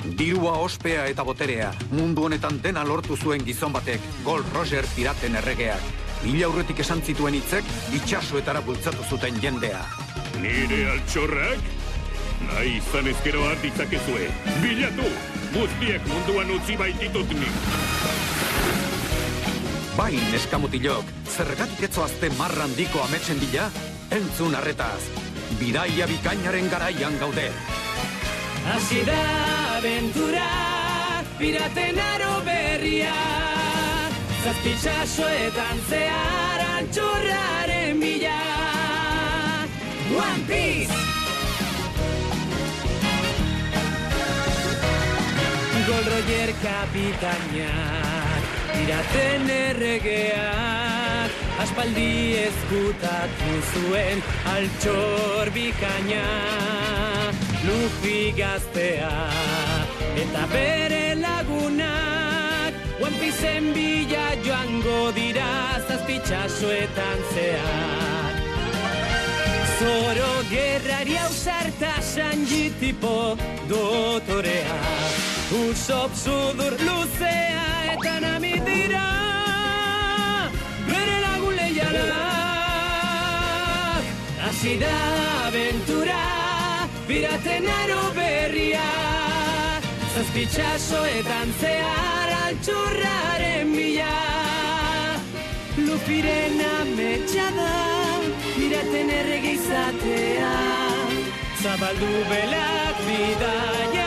Dirua, ospea eta boterea, mundu honetan dena lortu zuen gizon batek, Gold Roger piraten erregeak. 1000 aurretik esan zituen hitzek, itxasoetara bultzatu zuten jendea. Nire altxorrak? Nahi izan ezkero arditzakezue. Bilatu! Guztiek munduan utzi baititut nik. Bai, neskamutilok, zergatik etzoazte marra handiko ametsen bila? Entzun arretaz, bidaia bikainaren garaian gaude. Hasi da aventura, piraten aro berria, zazpitsasoetan zehar altxorraren bila. One Piece! Gold Roger kapitainak, piraten erregeak, aspaldi ezkutatu zuen altxor bikaina. Luffy gaztea eta bere lagunak One Pieceen bila joango dira zazpitsasoetan zehar. Zoro gerrari ausarta Sanji tipo dotorea, Usopp sudur luzea eta Nami dira bere lagun leialak. Hasi da aventura, piraten aro berria, zazpitsasoetan zehar altxorraren bila. Luffyren ametsa da, piraten errege izatea, zabaldu belak bidaia.